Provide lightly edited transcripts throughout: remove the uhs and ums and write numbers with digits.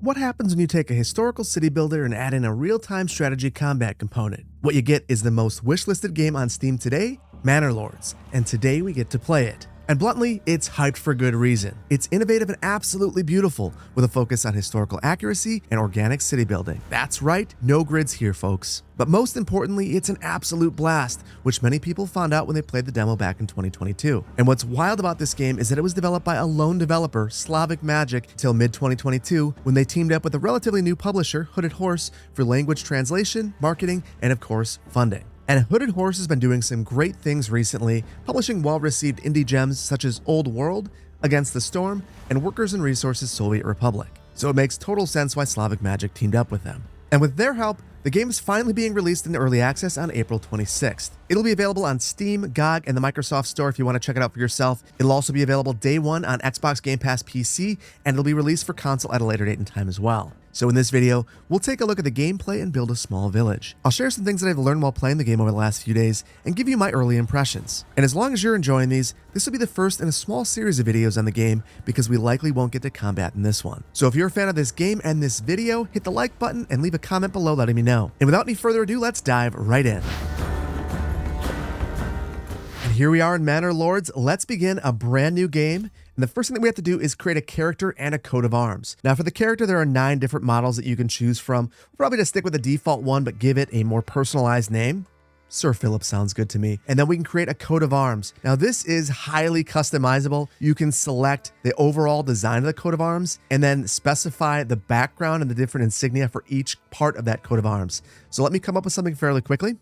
What happens when you take a historical city builder and add in a real-time strategy combat component? What you get is the most wishlisted game on Steam today, Manor Lords, and today we get to play it. And bluntly, it's hyped for good reason. It's innovative and absolutely beautiful, with a focus on historical accuracy and organic city building. That's right, no grids here, folks. But most importantly, it's an absolute blast, which many people found out when they played the demo back in 2022. And what's wild about this game is that it was developed by a lone developer, Slavic Magic, till mid-2022, when they teamed up with a relatively new publisher, Hooded Horse, for language translation, marketing, and of course, funding. And Hooded Horse has been doing some great things recently, publishing well-received indie gems such as Old World, Against the Storm, and Workers and Resources Soviet Republic. So it makes total sense why Slavic Magic teamed up with them. And with their help, the game is finally being released in early access on April 26th. It'll be available on Steam, GOG, and the Microsoft Store if you want to check it out for yourself. It'll also be available day one on Xbox Game Pass PC, and it'll be released for console at a later date and time as well. So in this video, we'll take a look at the gameplay and build a small village. I'll share some things that I've learned while playing the game over the last few days and give you my early impressions. And as long as you're enjoying these, this will be the first in a small series of videos on the game because we likely won't get to combat in this one. So if you're a fan of this game and this video, hit the like button and leave a comment below letting me know. And without any further ado, let's dive right in. And here we are in Manor Lords. Let's begin a brand new game. And the first thing that we have to do is create a character and a coat of arms. Now for the character, there are 9 different models that you can choose from. We'll probably just stick with the default one, but give it a more personalized name. Sir Philip sounds good to me. And then we can create a coat of arms. Now this is highly customizable. You can select the overall design of the coat of arms and then specify the background and the different insignia for each part of that coat of arms. So let me come up with something fairly quickly.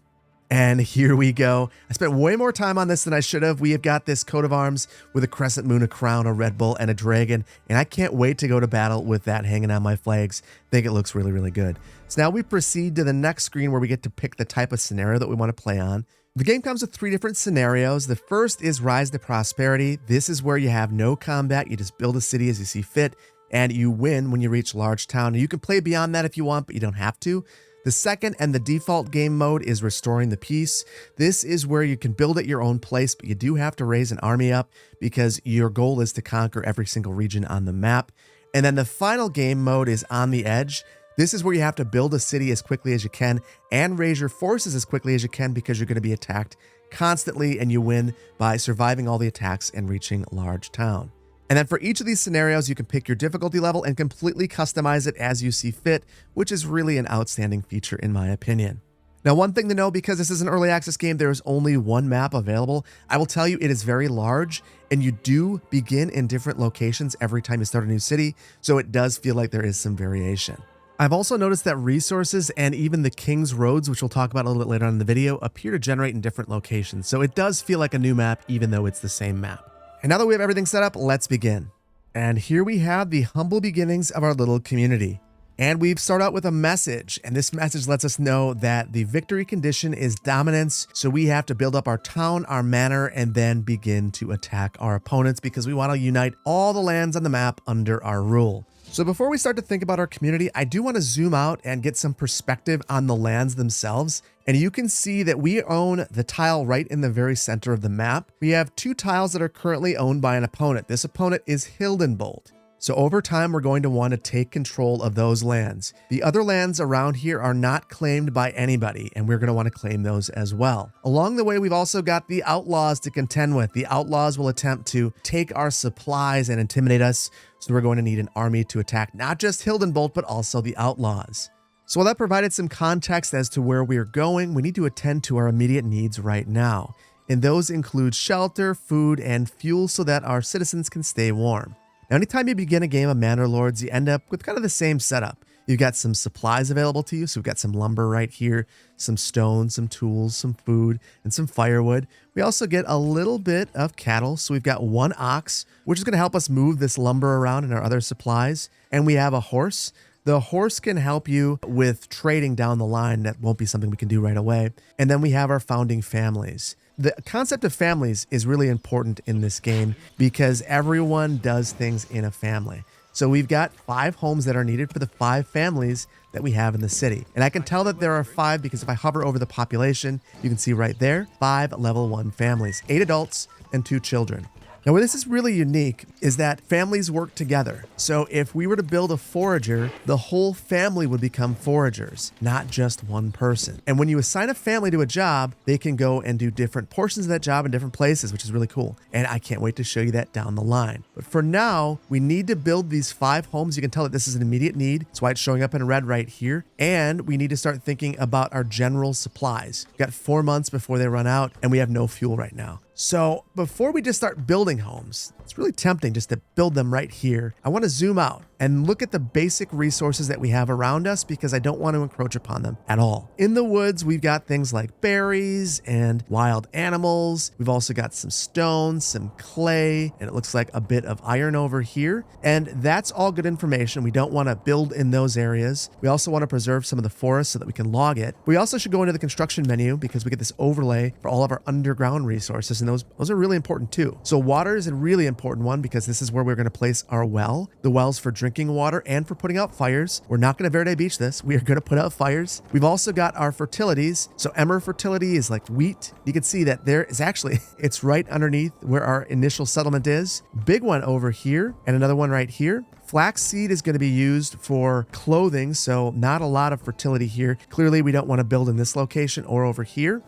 And here we go. I spent way more time on this than I should have. We have got this coat of arms with a crescent moon, a crown, a Red Bull, and a dragon. And I can't wait to go to battle with that hanging on my flags. I think it looks really, really good. So now we proceed to the next screen where we get to pick the type of scenario that we want to play on. The game comes with 3 different scenarios. The first is Rise to Prosperity. This is where you have no combat. You just build a city as you see fit, and you win when you reach large town. You can play beyond that if you want, but you don't have to. The second and the default game mode is Restoring the Peace. This is where you can build at your own place, but you do have to raise an army up because your goal is to conquer every single region on the map. And then the final game mode is On the Edge. This is where you have to build a city as quickly as you can and raise your forces as quickly as you can because you're going to be attacked constantly, and you win by surviving all the attacks and reaching large town. And then for each of these scenarios, you can pick your difficulty level and completely customize it as you see fit, which is really an outstanding feature in my opinion. Now, one thing to know, because this is an early access game, there is only one map available. I will tell you it is very large, and you do begin in different locations every time you start a new city, so it does feel like there is some variation. I've also noticed that resources and even the King's Roads, which we'll talk about a little bit later on in the video, appear to generate in different locations, so it does feel like a new map even though it's the same map. And now that we have everything set up, let's begin. And here we have the humble beginnings of our little community. And we've started out with a message, and this message lets us know that the victory condition is dominance, so we have to build up our town, our manor, and then begin to attack our opponents because we want to unite all the lands on the map under our rule. So before we start to think about our community, I do want to zoom out and get some perspective on the lands themselves. And you can see that we own the tile right in the very center of the map. We have 2 tiles that are currently owned by an opponent. This opponent is Hildenbold. So over time, we're going to want to take control of those lands. The other lands around here are not claimed by anybody, and we're going to want to claim those as well. Along the way, we've also got the outlaws to contend with. The outlaws will attempt to take our supplies and intimidate us, so we're going to need an army to attack not just Hildenbold, but also the outlaws. So while that provided some context as to where we're going, we need to attend to our immediate needs right now. And those include shelter, food, and fuel so that our citizens can stay warm. Now, anytime you begin a game of Manor Lords, you end up with kind of the same setup. You've got some supplies available to you. So we've got some lumber right here, some stone, some tools, some food, and some firewood. We also get a little bit of cattle. So we've got 1 ox, which is going to help us move this lumber around and our other supplies. And we have a horse. The horse can help you with trading down the line. That won't be something we can do right away. And then we have our founding families. The concept of families is really important in this game because everyone does things in a family. So we've got 5 homes that are needed for the 5 families that we have in the city. And I can tell that there are 5 because if I hover over the population, you can see right there, 5 level 1 families, 8 adults and 2 children. Now, where this is really unique is that families work together. So if we were to build a forager, the whole family would become foragers, not just one person. And when you assign a family to a job, they can go and do different portions of that job in different places, which is really cool. And I can't wait to show you that down the line. But for now, we need to build these 5 homes. You can tell that this is an immediate need. That's why it's showing up in red right here. And we need to start thinking about our general supplies. We've got 4 months before they run out, and we have no fuel right now. So before we just start building homes, it's really tempting just to build them right here. I want to zoom out and look at the basic resources that we have around us because I don't want to encroach upon them at all. In the woods, we've got things like berries and wild animals. We've also got some stones, some clay, and it looks like a bit of iron over here. And that's all good information. We don't want to build in those areas. We also want to preserve some of the forest so that we can log it. We also should go into the construction menu because we get this overlay for all of our underground resources, and those are really important too. So water is a really important one because this is where we're going to place our well. The well's for drinking water and for putting out fires. We're not going to Verde Beach this. We are going to put out fires. We've also got our fertilities. So emmer fertility is like wheat. You can see that there is actually, it's right underneath where our initial settlement is. Big one over here and another one right here. Flaxseed is going to be used for clothing, so not a lot of fertility here. Clearly, we don't want to build in this location or over here.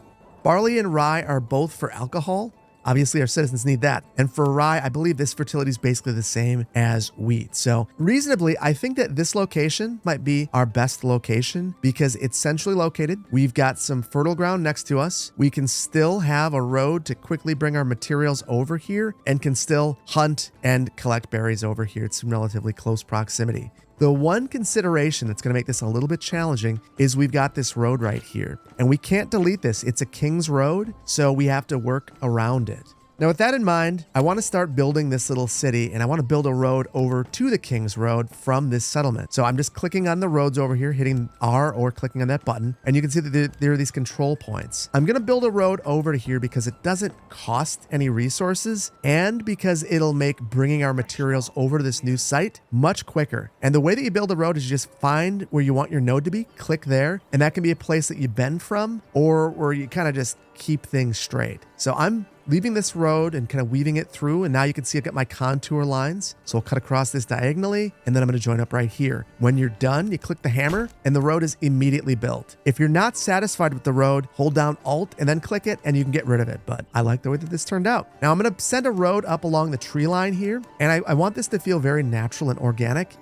Barley and rye are both for alcohol. Obviously, our citizens need that. And for rye, I believe this fertility is basically the same as wheat. So reasonably, I think that this location might be our best location because it's centrally located. We've got some fertile ground next to us. We can still have a road to quickly bring our materials over here and can still hunt and collect berries over here. It's in relatively close proximity. The one consideration that's going to make this a little bit challenging is we've got this road right here, and we can't delete this. It's a King's Road, so we have to work around it. Now, with that in mind, I want to start building this little city, and I want to build a road over to the King's Road from this settlement. So I'm just clicking on the roads over here, hitting R or clicking on that button, and you can see that there are these control points. I'm going to build a road over to here because it doesn't cost any resources and because it'll make bringing our materials over to this new site much quicker. And the way that you build a road is you just find where you want your node to be, click there, and that can be a place that you bend from or where you kind of just keep things straight. So I'm leaving this road and kind of weaving it through, and now you can see I've got my contour lines. So I'll cut across this diagonally, and then I'm going to join up right here. When you're done, you click the hammer, and the road is immediately built. If you're not satisfied with the road, hold down Alt and then click it, and you can get rid of it. But I like the way that this turned out. Now I'm going to send a road up along the tree line here, and I want this to feel very natural and organic.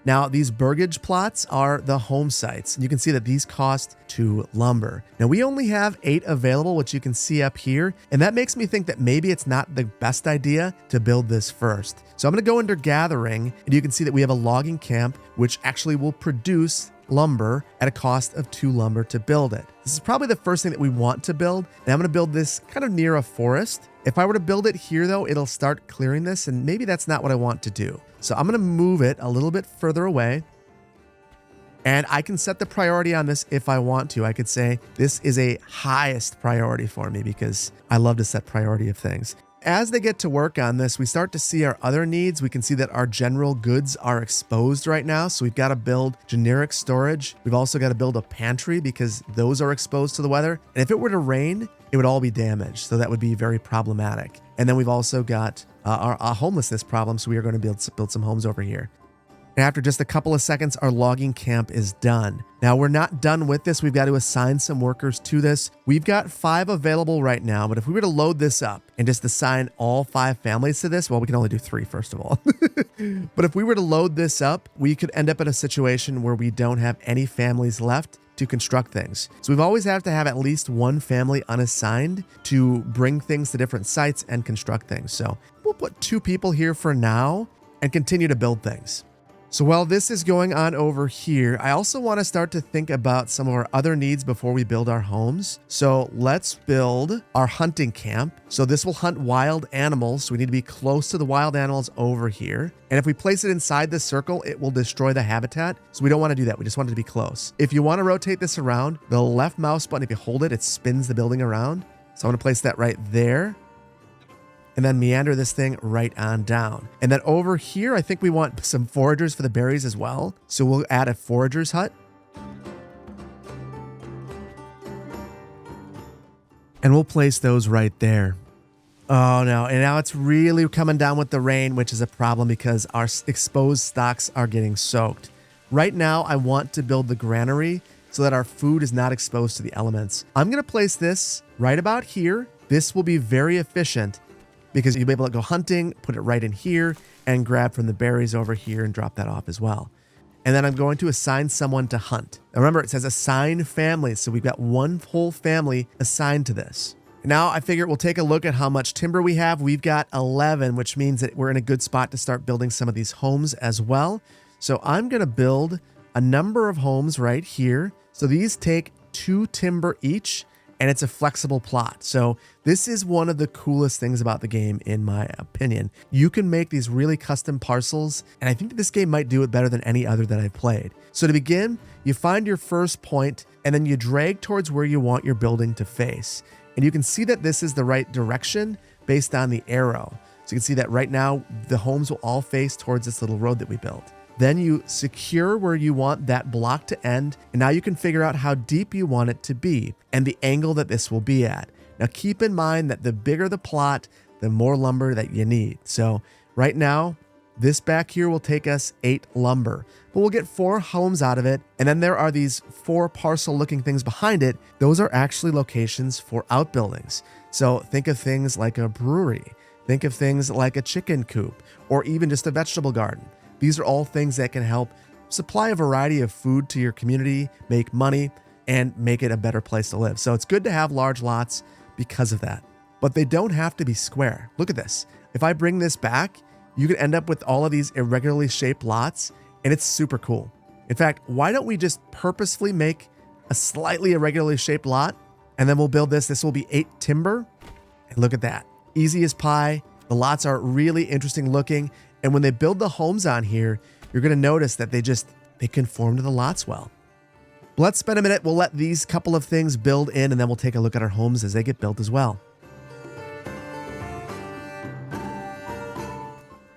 Now, these burgage plots are the home sites, and you can see that these cost 2 lumber. Now, we only have 8 available, which you can see up here, and that makes me think that maybe it's not the best idea to build this first. So I'm going to go under gathering, and you can see that we have a logging camp, which actually will produce lumber at a cost of 2 lumber to build it. This is probably the first thing that we want to build. Now I'm going to build this kind of near a forest. If I were to build it here though, it'll start clearing this, and maybe that's not what I want to do. So I'm going to move it a little bit further away. And I can set the priority on this if I want to. I could say this is a highest priority for me because I love to set priority of things. As they get to work on this, we start to see our other needs. We can see that our general goods are exposed right now. So we've got to build generic storage. We've also got to build a pantry because those are exposed to the weather. And if it were to rain, it would all be damaged. So that would be very problematic. And then we've also got our homelessness problem. So we are going to build some homes over here. And after just a couple of seconds, our logging camp is done. Now, we're not done with this. We've got to assign some workers to this. We've got 5 available right now, but if we were to load this up and just assign all 5 families to this, well, we can only do 3, first of all. But if we were to load this up, we could end up in a situation where we don't have any families left to construct things. So we've always have to have at least 1 family unassigned to bring things to different sites and construct things. So we'll put 2 people here for now and continue to build things. So while this is going on over here, I also want to start to think about some of our other needs before we build our homes. So let's build our hunting camp. So this will hunt wild animals. So we need to be close to the wild animals over here. And if we place it inside this circle, it will destroy the habitat. So we don't want to do that. We just want it to be close. If you want to rotate this around, the left mouse button, if you hold it, it spins the building around. So I'm going to place that right there. And then meander this thing right on down. And then over here, I think we want some foragers for the berries as well. So we'll add a forager's hut. And we'll place those right there. Oh no, and now it's really coming down with the rain, which is a problem because our exposed stocks are getting soaked. Right now, I want to build the granary so that our food is not exposed to the elements. I'm gonna place this right about here. This will be very efficient because you'll be able to go hunting, put it right in here, and grab from the berries over here and drop that off as well. And then I'm going to assign someone to hunt. Now remember, it says assign family, so we've got one whole family assigned to this. Now I figure we'll take a look at how much timber we have. We've got 11, which means that we're in a good spot to start building some of these homes as well. So I'm gonna build a number of homes right here. So these take 2 timber each, and it's a flexible plot. So this is one of the coolest things about the game, in my opinion. You can make these really custom parcels, and I think that this game might do it better than any other that I've played. So to begin, you find your first point, and then you drag towards where you want your building to face. And you can see that this is the right direction based on the arrow. So you can see that right now, the homes will all face towards this little road that we built. Then you secure where you want that block to end, and now you can figure out how deep you want it to be and the angle that this will be at. Now keep in mind that the bigger the plot, the more lumber that you need. So right now, this back here will take us 8 lumber, but we'll get 4 homes out of it. And then there are these 4 parcel looking things behind it. Those are actually locations for outbuildings. So think of things like a brewery, think of things like a chicken coop, or even just a vegetable garden. These are all things that can help supply a variety of food to your community, make money, and make it a better place to live. So it's good to have large lots because of that. But they don't have to be square. Look at this. If I bring this back, you can end up with all of these irregularly shaped lots, and it's super cool. In fact, why don't we just purposefully make a slightly irregularly shaped lot, and then we'll build this. This will be 8 timber, and look at that. Easy as pie. The lots are really interesting looking, and when they build the homes on here, you're gonna notice that they conform to the lots well. Let's spend a minute. We'll let these couple of things build in, and then we'll take a look at our homes as they get built as well.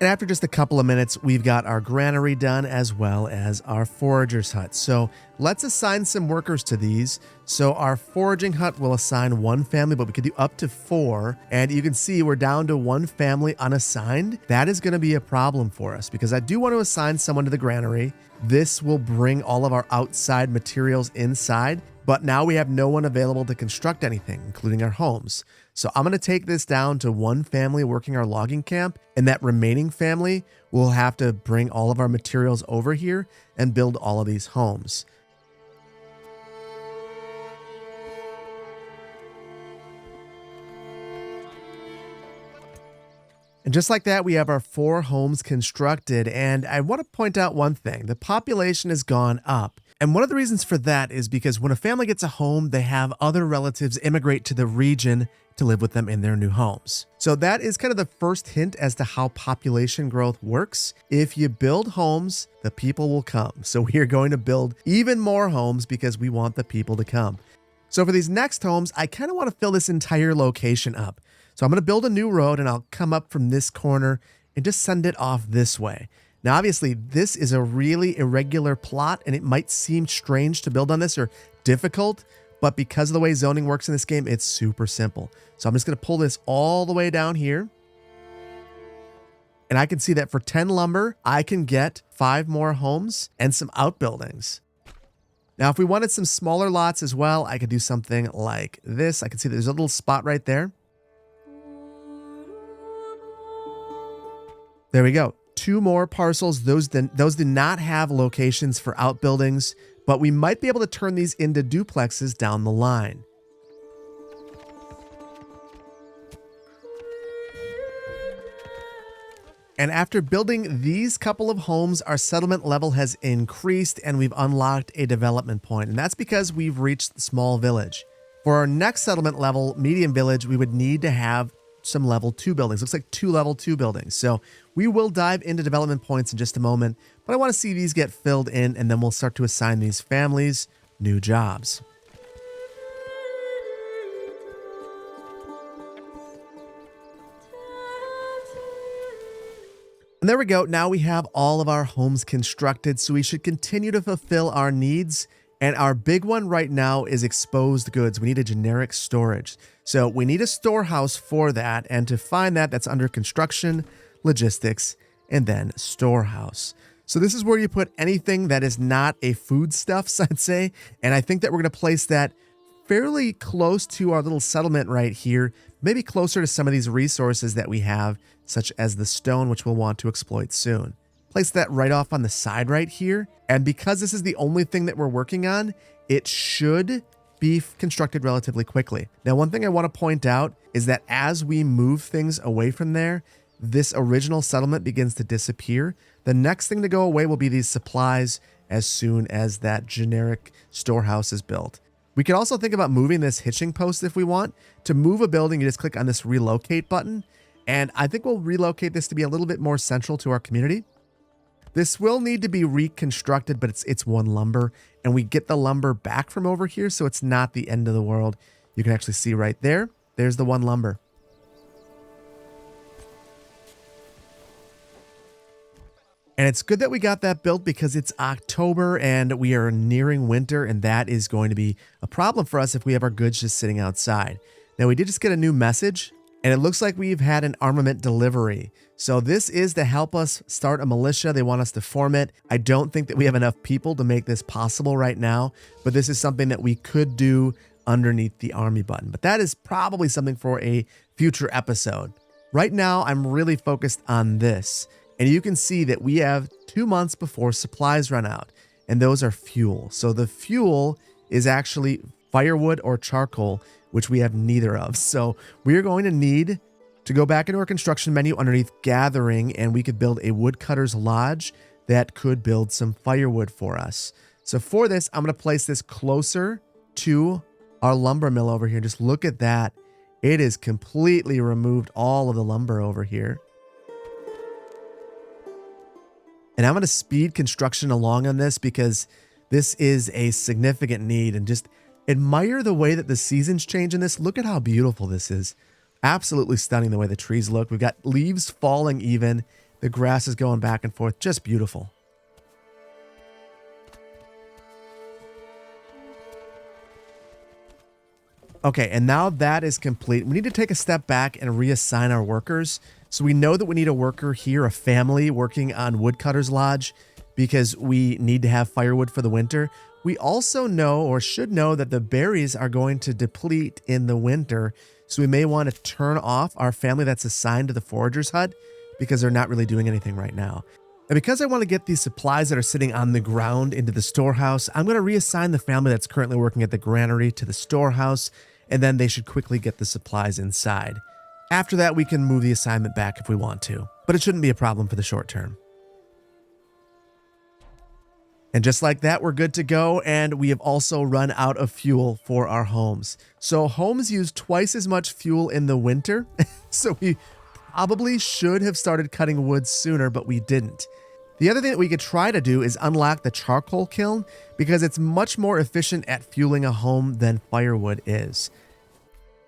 And after just a couple of minutes, we've got our granary done as well as our forager's hut. So let's assign some workers to these. So our foraging hut will assign 1 family, but we could do up to 4. And you can see we're down to 1 family unassigned. That is going to be a problem for us because I do want to assign someone to the granary. This will bring all of our outside materials inside, but now we have no one available to construct anything, including our homes. So I'm going to take this down to 1 family working our logging camp, and that remaining family will have to bring all of our materials over here and build all of these homes. And just like that, we have our 4 homes constructed. And I want to point out one thing. The population has gone up. And one of the reasons for that is because when a family gets a home, they have other relatives immigrate to the region to live with them in their new homes. So that is kind of the first hint as to how population growth works. If you build homes, the people will come. So we are going to build even more homes because we want the people to come. So for these next homes, I kind of want to fill this entire location up. So I'm going to build a new road, and I'll come up from this corner and just send it off this way. Now, obviously, this is a really irregular plot, and it might seem strange to build on this or difficult, but because of the way zoning works in this game, it's super simple. So I'm just going to pull this all the way down here. And I can see that for 10 lumber, I can get 5 more homes and some outbuildings. Now, if we wanted some smaller lots as well, I could do something like this. I can see there's a little spot right there. There we go. 2 more parcels. Those do not have locations for outbuildings, but we might be able to turn these into duplexes down the line. And after building these couple of homes, our settlement level has increased and we've unlocked a development point. And that's because we've reached the small village. For our next settlement level, medium village, we would need to have some level 2 buildings. Looks like 2 level 2 buildings. So we will dive into development points in just a moment, but I want to see these get filled in, and then we'll start to assign these families new jobs. And there we go. Now we have all of our homes constructed, so we should continue to fulfill our needs And our big one right now is exposed goods. We need a generic storage. So we need a storehouse for that. And to find that, that's under construction, logistics, and then storehouse. So this is where you put anything that is not a foodstuffs, I'd say. And I think that we're going to place that fairly close to our little settlement right here, maybe closer to some of these resources that we have, such as the stone, which we'll want to exploit soon. Place that right off on the side right here. And because this is the only thing that we're working on, it should be constructed relatively quickly. Now, one thing I want to point out is that as we move things away from there, this original settlement begins to disappear. The next thing to go away will be these supplies as soon as that generic storehouse is built. We could also think about moving this hitching post if we want. To move a building, you just click on this relocate button. And I think we'll relocate this to be a little bit more central to our community. This will need to be reconstructed, but it's one lumber, and we get the lumber back from over here, so it's not the end of the world. You can actually see right there, there's the one lumber. And it's good that we got that built because it's October and we are nearing winter, and that is going to be a problem for us if we have our goods just sitting outside. Now, we did just get a new message, and it looks like we've had an armament delivery. So this is to help us start a militia. They want us to form it. I don't think that we have enough people to make this possible right now, but this is something that we could do underneath the army button. But that is probably something for a future episode. Right now, I'm really focused on this. And you can see that we have 2 months before supplies run out, and those are fuel. So the fuel is actually firewood or charcoal, which we have neither of. So we are going to need to go back into our construction menu underneath gathering, and we could build a woodcutter's lodge that could build some firewood for us. So for this, I'm going to place this closer to our lumber mill over here. Just look at that. It is completely removed all of the lumber over here. And I'm going to speed construction along on this because this is a significant need. And just admire the way that the seasons change in this. Look at how beautiful this is. Absolutely stunning the way the trees look. We've got leaves falling even. The grass is going back and forth. Just beautiful. Okay, and now that is complete. We need to take a step back and reassign our workers. So we know that we need a worker here, a family working on Woodcutter's Lodge, because we need to have firewood for the winter. We also know, or should know, that the berries are going to deplete in the winter. So we may want to turn off our family that's assigned to the forager's hut because they're not really doing anything right now. And because I want to get these supplies that are sitting on the ground into the storehouse, I'm going to reassign the family that's currently working at the granary to the storehouse, and then they should quickly get the supplies inside. After that, we can move the assignment back if we want to, but it shouldn't be a problem for the short term. And just like that, we're good to go, and we have also run out of fuel for our homes. So homes use twice as much fuel in the winter, so we probably should have started cutting wood sooner, but we didn't. The other thing that we could try to do is unlock the charcoal kiln because it's much more efficient at fueling a home than firewood is.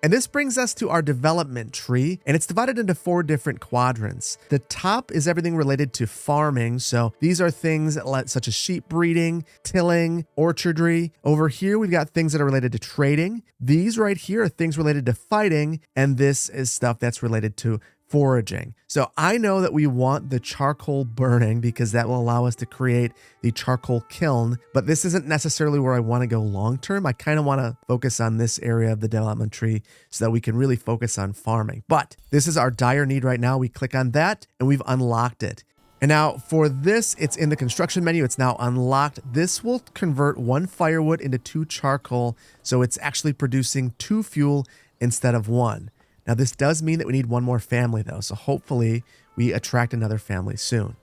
And this brings us to our development tree, and it's divided into 4 different quadrants. The top is everything related to farming, so these are things such as sheep breeding, tilling, orchardry. Over here, we've got things that are related to trading. These right here are things related to fighting, and this is stuff that's related to foraging. So I know that we want the charcoal burning because that will allow us to create the charcoal kiln, but this isn't necessarily where I want to go long term. I kind of want to focus on this area of the development tree so that we can really focus on farming. But this is our dire need right now. We click on that and we've unlocked it. And now for this, it's in the construction menu. It's now unlocked. This will convert 1 firewood into 2 charcoal. So it's actually producing 2 fuel instead of 1. Now, this does mean that we need 1 more family, though, so hopefully we attract another family soon.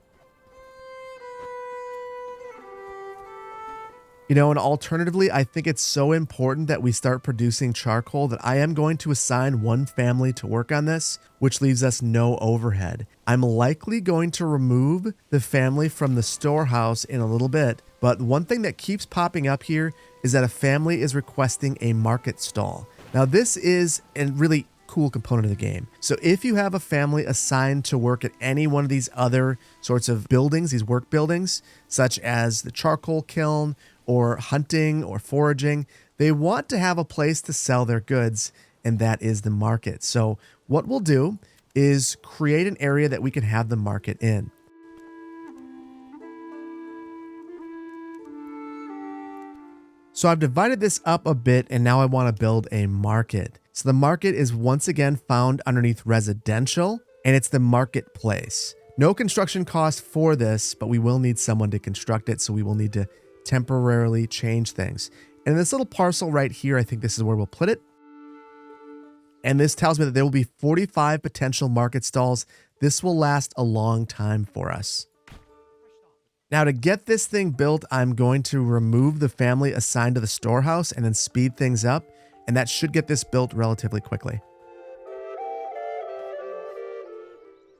You know, and alternatively, I think it's so important that we start producing charcoal that I am going to assign 1 family to work on this, which leaves us no overhead. I'm likely going to remove the family from the storehouse in a little bit, but one thing that keeps popping up here is that a family is requesting a market stall. Now, this is a really cool component of the game. So if you have a family assigned to work at any one of these other sorts of buildings, these work buildings, such as the charcoal kiln or hunting or foraging, they want to have a place to sell their goods, and that is the market. So what we'll do is create an area that we can have the market in. So I've divided this up a bit, and now I want to build a market. So the market is once again found underneath residential, and it's the marketplace. No construction cost for this, but we will need someone to construct it, so we will need to temporarily change things. And this little parcel right here, I think this is where we'll put it. And this tells me that there will be 45 potential market stalls. This will last a long time for us. Now, to get this thing built, I'm going to remove the family assigned to the storehouse and then speed things up, and that should get this built relatively quickly.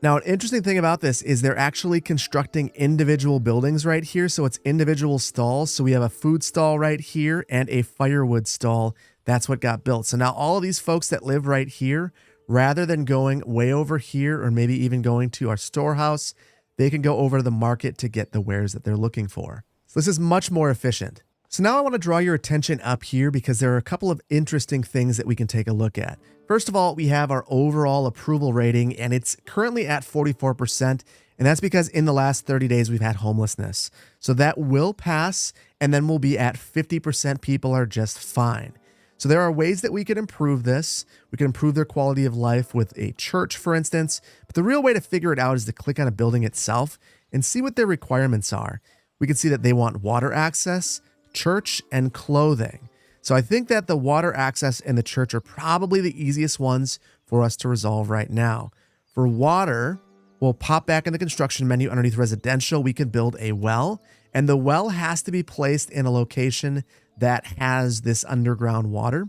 Now, an interesting thing about this is they're actually constructing individual buildings right here, so it's individual stalls. So we have a food stall right here and a firewood stall. That's what got built. So now all of these folks that live right here, rather than going way over here or maybe even going to our storehouse, they can go over to the market to get the wares that they're looking for. So this is much more efficient. So now I want to draw your attention up here because there are a couple of interesting things that we can take a look at. First of all, we have our overall approval rating, and it's currently at 44%. And that's because in the last 30 days, we've had homelessness. So that will pass, and then we'll be at 50% people are just fine. So there are ways that we could improve this. We can improve their quality of life with a church, for instance. But the real way to figure it out is to click on a building itself and see what their requirements are. We can see that they want water access, church, and clothing. So I think that the water access and the church are probably the easiest ones for us to resolve right now. For water, we'll pop back in the construction menu underneath residential. We can build a well, and the well has to be placed in a location that has this underground water.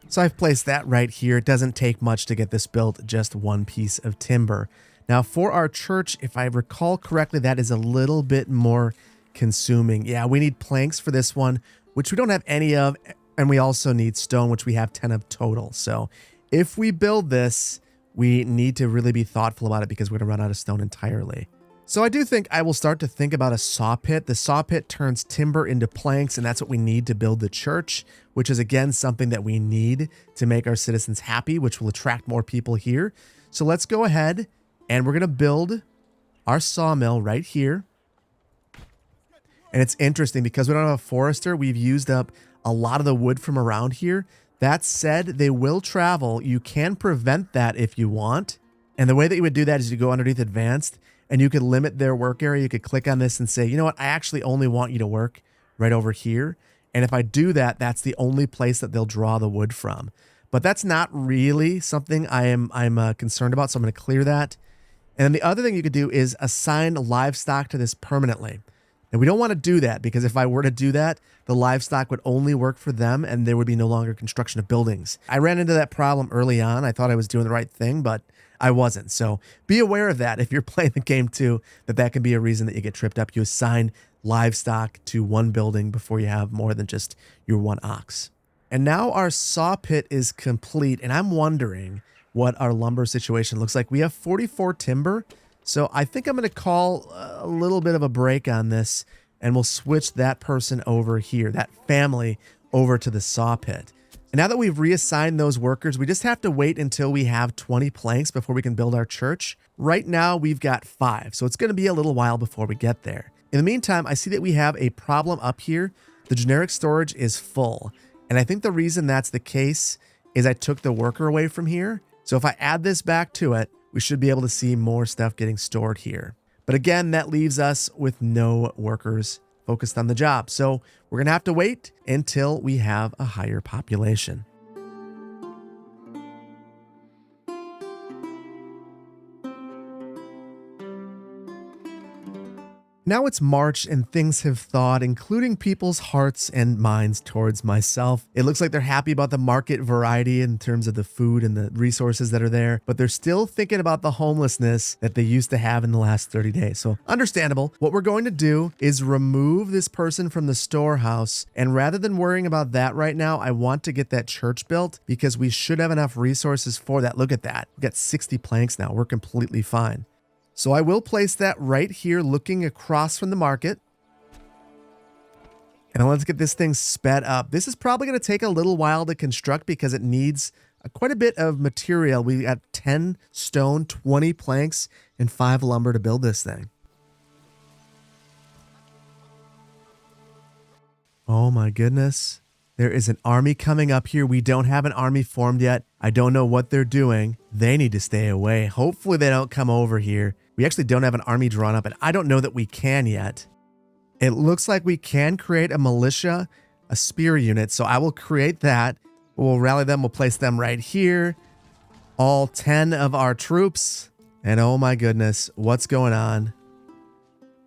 So I've placed that right here. It doesn't take much to get this built, just one piece of timber. Now for our church, if I recall correctly, that is a little bit more consuming. Yeah, we need planks for this one, which we don't have any of, and we also need stone, which we have 10 of total. So if we build this, we need to really be thoughtful about it because we're going to run out of stone entirely. So I do think I will start to think about a saw pit. The saw pit turns timber into planks, and that's what we need to build the church, which is again something that we need to make our citizens happy, which will attract more people here. So let's go ahead and we're going to build our sawmill right here. And it's interesting because we don't have a forester. We've used up a lot of the wood from around here. That said, they will travel. You can prevent that if you want. And the way that you would do that is you go underneath advanced, and you could limit their work area. You could click on this and say, you know what, I actually only want you to work right over here. And if I do that, that's the only place that they'll draw the wood from. But that's not really something I'm concerned about, so I'm going to clear that. And then the other thing you could do is assign livestock to this permanently. And we don't want to do that because if I were to do that, the livestock would only work for them and there would be no longer construction of buildings. I ran into that problem early on. I thought I was doing the right thing, but I wasn't. So be aware of that if you're playing the game too, that can be a reason that you get tripped up. You assign livestock to one building before you have more than just your one ox. And now our saw pit is complete, and I'm wondering what our lumber situation looks like. We have 44 timber, so I think I'm going to call a little bit of a break on this, and we'll switch that person over here, that family, over to the saw pit. And now that we've reassigned those workers, we just have to wait until we have 20 planks before we can build our church. Right now, we've got 5, so it's going to be a little while before we get there. In the meantime, I see that we have a problem up here. The generic storage is full, and I think the reason that's the case is I took the worker away from here. So if I add this back to it, we should be able to see more stuff getting stored here. But again, that leaves us with no workers focused on the job. So we're going to have to wait until we have a higher population. Now it's March and things have thawed, including people's hearts and minds towards myself. It looks like they're happy about the market variety in terms of the food and the resources that are there, but they're still thinking about the homelessness that they used to have in the last 30 days. So understandable. What we're going to do is remove this person from the storehouse. And rather than worrying about that right now, I want to get that church built because we should have enough resources for that. Look at that. We've got 60 planks now. We're completely fine. So I will place that right here looking across from the market. And let's get this thing sped up. This is probably going to take a little while to construct because it needs quite a bit of material. We got 10 stone, 20 planks, and 5 lumber to build this thing. Oh my goodness. There is an army coming up here. We don't have an army formed yet. I don't know what they're doing. They need to stay away. Hopefully they don't come over here. We actually don't have an army drawn up, and I don't know that we can yet. It looks like we can create a militia, a spear unit. So I will create that. We'll rally them. We'll place them right here. All 10 of our troops. And oh my goodness, what's going on?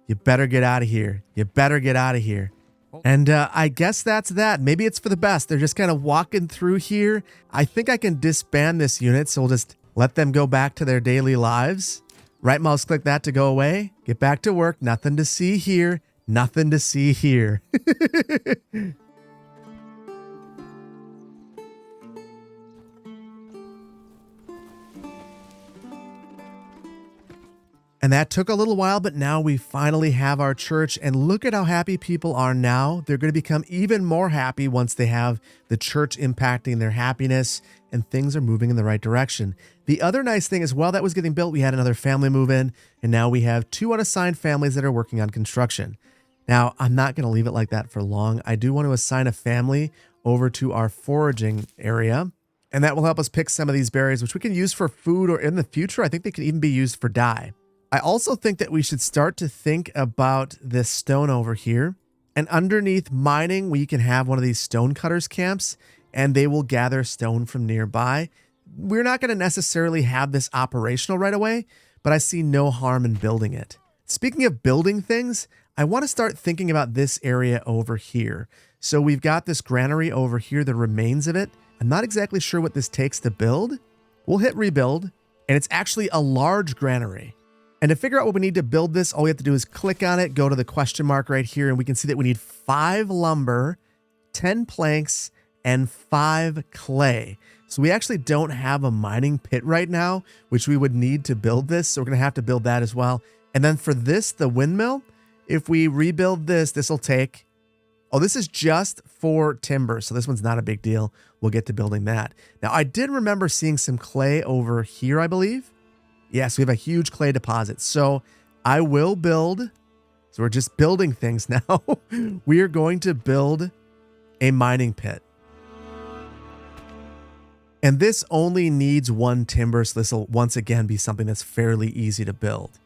You better get out of here. You better get out of here. And I guess that's that. Maybe it's for the best. They're just kind of walking through here. I think I can disband this unit, so we'll just let them go back to their daily lives. Right mouse click that to go away. Get back to work. Nothing to see here. Nothing to see here. And that took a little while, but now we finally have our church. And look at how happy people are now. They're going to become even more happy once they have the church impacting their happiness and things are moving in the right direction. The other nice thing is, while that was getting built, we had another family move in, and now we have 2 unassigned families that are working on construction. Now, I'm not going to leave it like that for long. I do want to assign a family over to our foraging area, and that will help us pick some of these berries, which we can use for food, or in the future, I think they can even be used for dye. I also think that we should start to think about this stone over here. And underneath mining, we can have one of these stone cutters camps, and they will gather stone from nearby. We're not going to necessarily have this operational right away, but I see no harm in building it. Speaking of building things, I want to start thinking about this area over here. So we've got this granary over here, the remains of it. I'm not exactly sure what this takes to build. We'll hit rebuild, and it's actually a large granary. And to figure out what we need to build this, all we have to do is click on it, go to the question mark right here, and we can see that we need 5 lumber, 10 planks, and 5 clay. So we actually don't have a mining pit right now, which we would need to build this. So we're going to have to build that as well. And then for this, the windmill, if we rebuild this, this will take... Oh, this is just for timber, so this one's not a big deal. We'll get to building that. Now, I did remember seeing some clay over here, I believe. Yes, we have a huge clay deposit. So I will build. So we're just building things now. We are going to build a mining pit. And this only needs 1 timber. So this will once again be something that's fairly easy to build.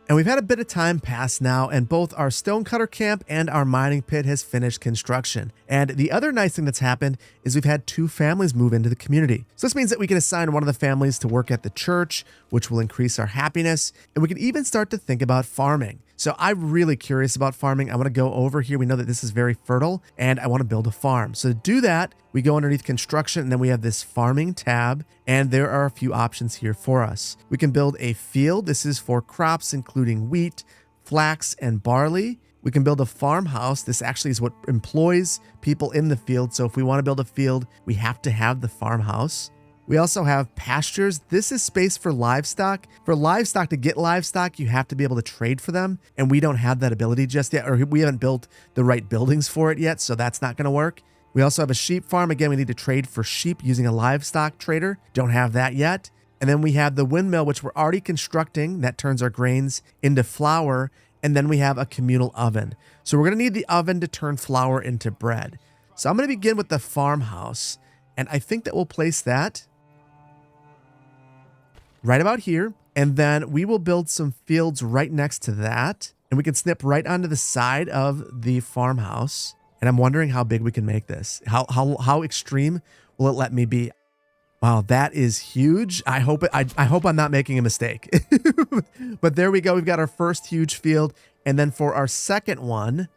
And we've had a bit of time pass now, and both our stonecutter camp and our mining pit has finished construction. And the other nice thing that's happened is we've had 2 families move into the community. So this means that we can assign one of the families to work at the church, which will increase our happiness. And we can even start to think about farming. So I'm really curious about farming. I want to go over here. We know that this is very fertile, and I want to build a farm. So to do that, we go underneath construction, and then we have this farming tab, and there are a few options here for us. We can build a field. This is for crops, including wheat, flax, and barley. We can build a farmhouse. This actually is what employs people in the field. So if we want to build a field, we have to have the farmhouse. We also have pastures. This is space for livestock. For livestock, to get livestock, you have to be able to trade for them. And we don't have that ability just yet, or we haven't built the right buildings for it yet. So that's not going to work. We also have a sheep farm. Again, we need to trade for sheep using a livestock trader. Don't have that yet. And then we have the windmill, which we're already constructing. That turns our grains into flour. And then we have a communal oven. So we're going to need the oven to turn flour into bread. So I'm going to begin with the farmhouse. And I think that we'll place that right about here. And then we will build some fields right next to that. And we can snip right onto the side of the farmhouse. And I'm wondering how big we can make this. How extreme will it let me be? Wow, that is huge. I hope I'm not making a mistake. But there we go. We've got our first huge field. And then for our second one,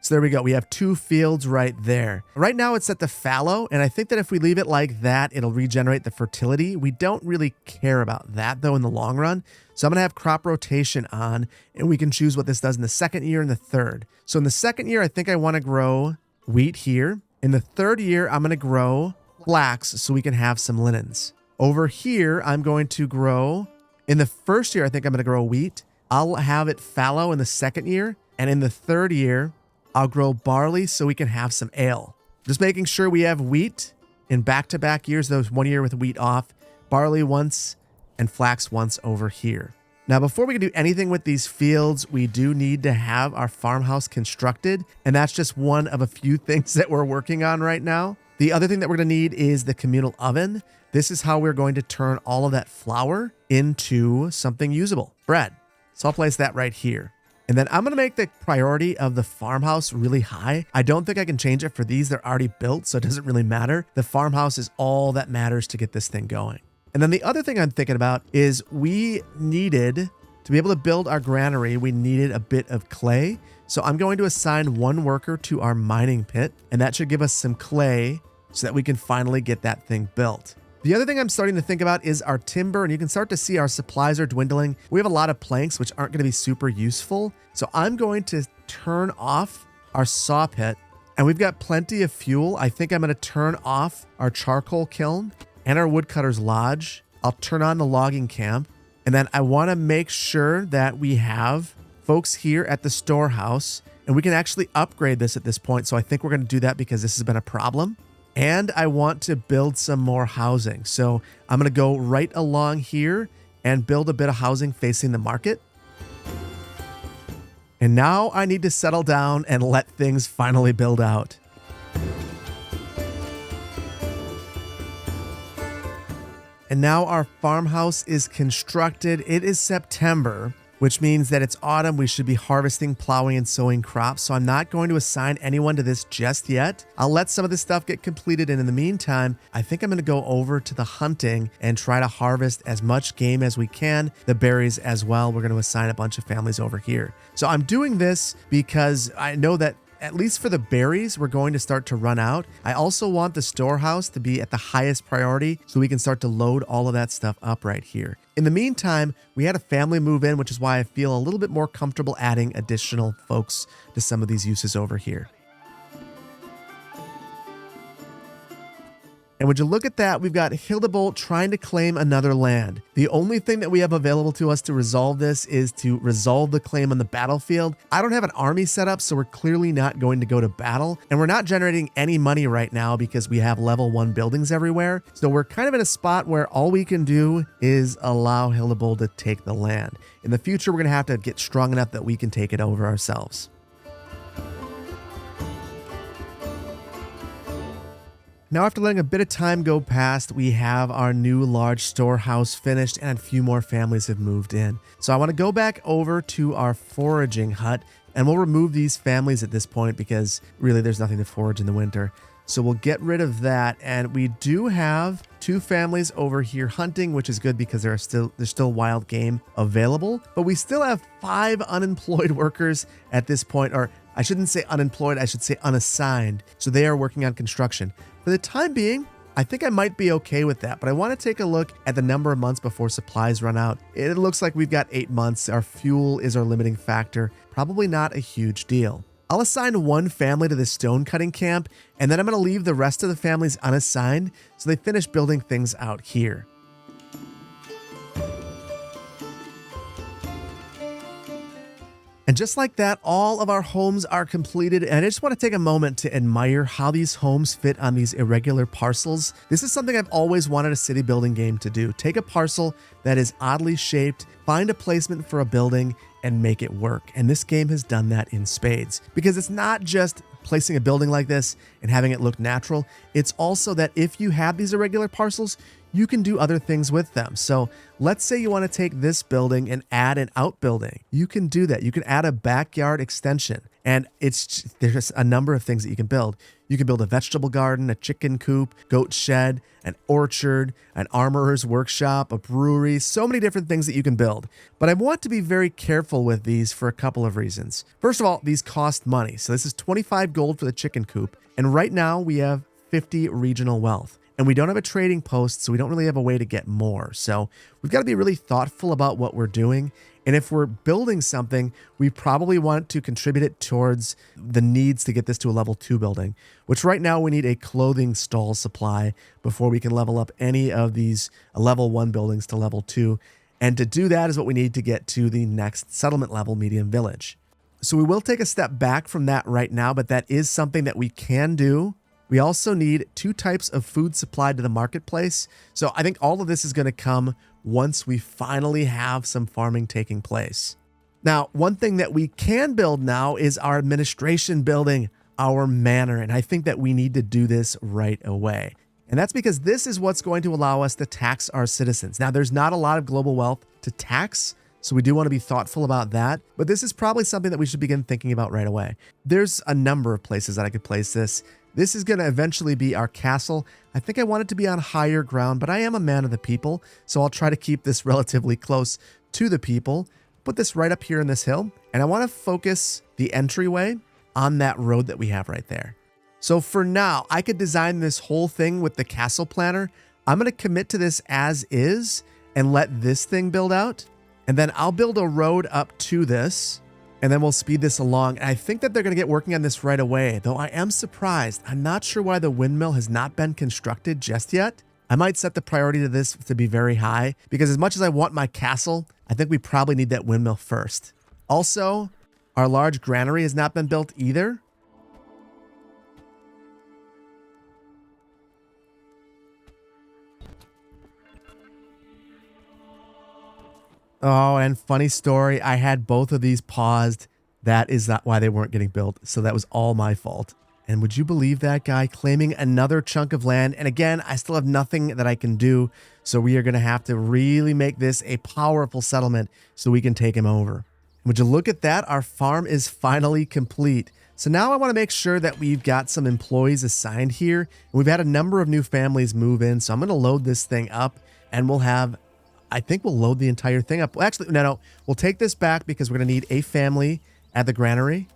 so there we go. We have 2 fields right there. Right now it's set to fallow, and I think that if we leave it like that, it'll regenerate the fertility. We don't really care about that though in the long run. So I'm gonna have crop rotation on, and we can choose what this does in the second year and the third. So in the second year, I think I wanna grow wheat here. In the third year, I'm gonna grow flax so we can have some linens. Over here, I'm going to grow, in the first year, I think I'm gonna grow wheat. I'll have it fallow in the second year, and in the third year, I'll grow barley so we can have some ale. Just making sure we have wheat in back-to-back years, those 1 year with wheat off, barley once, and flax once over here. Now, before we can do anything with these fields, we do need to have our farmhouse constructed, and that's just one of a few things that we're working on right now. The other thing that we're gonna need is the communal oven. This is how we're going to turn all of that flour into something usable, bread. So I'll place that right here. And then I'm going to make the priority of the farmhouse really high. I don't think I can change it for these. They're already built, so it doesn't really matter. The farmhouse is all that matters to get this thing going. And then the other thing I'm thinking about is we needed, to be able to build our granary, we needed a bit of clay. So I'm going to assign 1 worker to our mining pit, and that should give us some clay so that we can finally get that thing built. The other thing I'm starting to think about is our timber, and you can start to see our supplies are dwindling. We have a lot of planks, which aren't going to be super useful. So I'm going to turn off our saw pit, and we've got plenty of fuel. I think I'm going to turn off our charcoal kiln and our woodcutter's lodge. I'll turn on the logging camp, and then I want to make sure that we have folks here at the storehouse, and we can actually upgrade this at this point. So I think we're going to do that because this has been a problem. And I want to build some more housing. So I'm going to go right along here and build a bit of housing facing the market. And now I need to settle down and let things finally build out. And now our farmhouse is constructed. It is September, which means that it's autumn. We should be harvesting, plowing, and sowing crops. So I'm not going to assign anyone to this just yet. I'll let some of this stuff get completed. And in the meantime, I think I'm going to go over to the hunting and try to harvest as much game as we can, the berries as well. We're going to assign a bunch of families over here. So I'm doing this because I know that at least for the berries, we're going to start to run out. I also want the storehouse to be at the highest priority so we can start to load all of that stuff up right here. In the meantime, we had a family move in, which is why I feel a little bit more comfortable adding additional folks to some of these uses over here. And would you look at that, we've got Hildebolt trying to claim another land. The only thing that we have available to us to resolve this is to resolve the claim on the battlefield. I don't have an army set up, so we're clearly not going to go to battle. And we're not generating any money right now because we have level 1 buildings everywhere. So we're kind of in a spot where all we can do is allow Hildebolt to take the land. In the future, we're going to have to get strong enough that we can take it over ourselves. Now, after letting a bit of time go past, we have our new large storehouse finished and a few more families have moved in. So I want to go back over to our foraging hut, and we'll remove these families at this point because really there's nothing to forage in the winter. So we'll get rid of that, and we do have 2 families over here hunting, which is good because there's still wild game available, but we still have 5 unemployed workers at this point, or I shouldn't say unemployed, I should say unassigned. So they are working on construction. For the time being, I think I might be okay with that, but I want to take a look at the number of months before supplies run out. It looks like we've got 8 months. Our fuel is our limiting factor. Probably not a huge deal. I'll assign 1 family to the stone cutting camp, and then I'm going to leave the rest of the families unassigned so they finish building things out here. And just like that, all of our homes are completed, and I just want to take a moment to admire how these homes fit on these irregular parcels. This is something I've always wanted a city building game to do. Take a parcel that is oddly shaped, find a placement for a building, and make it work. And this game has done that in spades, because it's not just placing a building like this and having it look natural. It's also that if you have these irregular parcels, you can do other things with them. So let's say you want to take this building and add an outbuilding. You can do that. You can add a backyard extension, and there's a number of things that you can build. You can build a vegetable garden, a chicken coop, goat shed, an orchard, an armorer's workshop, a brewery, so many different things that you can build. But I want to be very careful with these for a couple of reasons. First of all, these cost money. So this is 25 gold for the chicken coop. And right now we have 50 regional wealth. And we don't have a trading post, so we don't really have a way to get more. So we've got to be really thoughtful about what we're doing. And if we're building something, we probably want to contribute it towards the needs to get this to a level 2 building, which right now we need a clothing stall supply before we can level up any of these level 1 buildings to level 2. And to do that is what we need to get to the next settlement level, medium village. So we will take a step back from that right now, but that is something that we can do. We also need 2 types of food supplied to the marketplace. So I think all of this is going to come once we finally have some farming taking place. Now, one thing that we can build now is our administration building, our manor. And I think that we need to do this right away. And that's because this is what's going to allow us to tax our citizens. Now, there's not a lot of global wealth to tax, so we do want to be thoughtful about that. But this is probably something that we should begin thinking about right away. There's a number of places that I could place this. This is going to eventually be our castle. I think I want it to be on higher ground, but I am a man of the people, so I'll try to keep this relatively close to the people. Put this right up here in this hill, and I want to focus the entryway on that road that we have right there. So for now, I could design this whole thing with the castle planner. I'm going to commit to this as is and let this thing build out, and then I'll build a road up to this. And then we'll speed this along. And I think that they're going to get working on this right away, though I am surprised. I'm not sure why the windmill has not been constructed just yet. I might set the priority to this to be very high, because as much as I want my castle, I think we probably need that windmill first. Also, our large granary has not been built either. Oh, and funny story, I had both of these paused. That is not why they weren't getting built, so that was all my fault. And would you believe that guy claiming another chunk of land? And again, I still have nothing that I can do, so we are going to have to really make this a powerful settlement so we can take him over. Would you look at that? Our farm is finally complete. So now I want to make sure that we've got some employees assigned here. And we've had a number of new families move in, so I'm going to load this thing up, and I think we'll load the entire thing up. Well, actually, no. We'll take this back because we're going to need a family at the granary.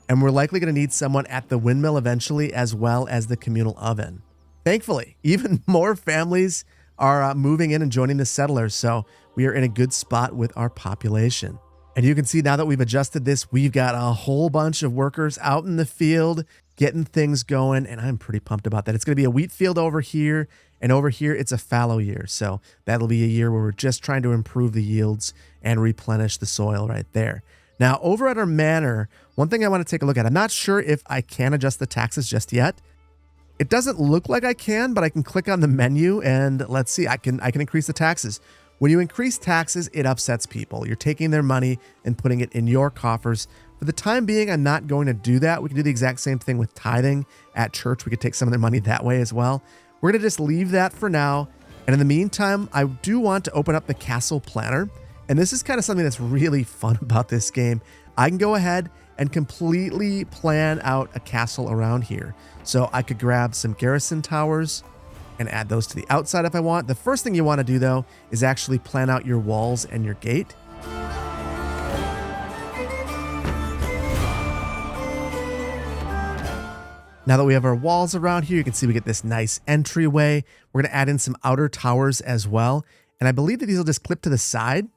And we're likely going to need someone at the windmill eventually, as well as the communal oven. Thankfully, even more families are moving in and joining the settlers. So we are in a good spot with our population. And you can see now that we've adjusted this, we've got a whole bunch of workers out in the field getting things going. And I'm pretty pumped about that. It's going to be a wheat field over here. And over here, it's a fallow year. So that'll be a year where we're just trying to improve the yields and replenish the soil right there. Now, over at our manor, one thing I want to take a look at, I'm not sure if I can adjust the taxes just yet. It doesn't look like I can, but I can click on the menu and let's see, I can increase the taxes. When you increase taxes, it upsets people. You're taking their money and putting it in your coffers. For the time being, I'm not going to do that. We can do the exact same thing with tithing at church. We could take some of their money that way as well. We're going to just leave that for now. And in the meantime, I do want to open up the castle planner. And this is kind of something that's really fun about this game. I can go ahead and completely plan out a castle around here. So I could grab some garrison towers and add those to the outside if I want. The first thing you want to do, though, is actually plan out your walls and your gate. Now that we have our walls around here, you can see we get this nice entryway. We're going to add in some outer towers as well. And I believe that these will just clip to the side.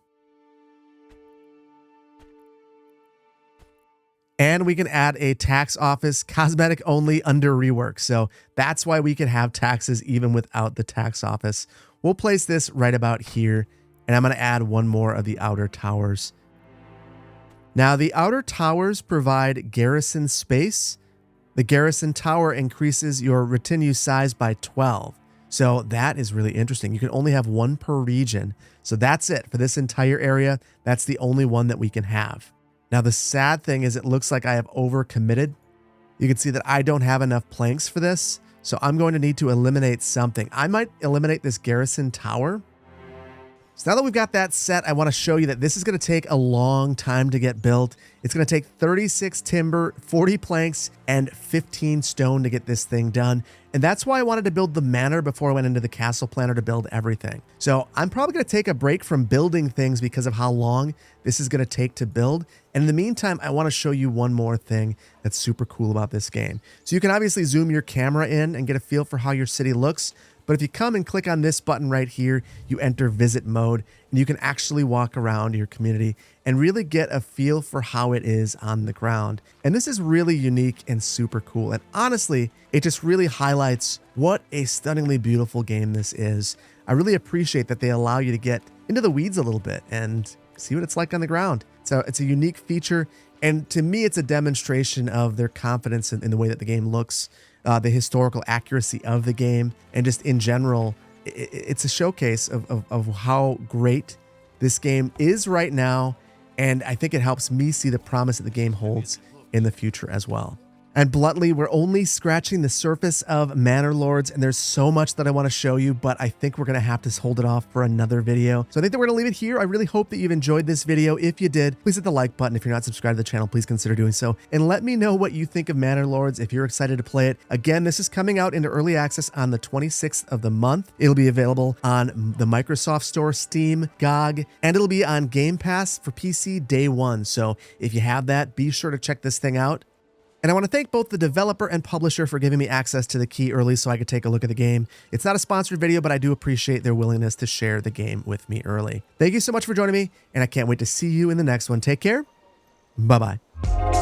And we can add a tax office, cosmetic only, under rework. So that's why we can have taxes even without the tax office. We'll place this right about here. And I'm going to add one more of the outer towers. Now the outer towers provide garrison space. The garrison tower increases your retinue size by 12. So that is really interesting. You can only have one per region. So that's it for this entire area. That's the only one that we can have. Now, the sad thing is it looks like I have overcommitted. You can see that I don't have enough planks for this, so I'm going to need to eliminate something. I might eliminate this garrison tower. So now that we've got that set, I want to show you that this is going to take a long time to get built. It's going to take 36 timber, 40 planks, and 15 stone to get this thing done. And that's why I wanted to build the manor before I went into the castle planner to build everything. So I'm probably going to take a break from building things because of how long this is going to take to build. And in the meantime, I want to show you one more thing that's super cool about this game. So you can obviously zoom your camera in and get a feel for how your city looks. But if you come and click on this button right here, you enter visit mode, and you can actually walk around your community and really get a feel for how it is on the ground. And this is really unique and super cool. And honestly, it just really highlights what a stunningly beautiful game this is. I really appreciate that they allow you to get into the weeds a little bit and see what it's like on the ground. So it's a unique feature. And to me, it's a demonstration of their confidence in the way that the game looks. The historical accuracy of the game, and just in general, it's a showcase of how great this game is right now, and I think it helps me see the promise that the game holds in the future as well. And bluntly, we're only scratching the surface of Manor Lords, and there's so much that I want to show you, but I think we're going to have to hold it off for another video. So I think that we're going to leave it here. I really hope that you've enjoyed this video. If you did, please hit the like button. If you're not subscribed to the channel, please consider doing so. And let me know what you think of Manor Lords if you're excited to play it. Again, this is coming out into early access on the 26th of the month. It'll be available on the Microsoft Store, Steam, GOG, and it'll be on Game Pass for PC day one. So if you have that, be sure to check this thing out. And I want to thank both the developer and publisher for giving me access to the key early so I could take a look at the game. It's not a sponsored video, but I do appreciate their willingness to share the game with me early. Thank you so much for joining me, and I can't wait to see you in the next one. Take care. Bye-bye.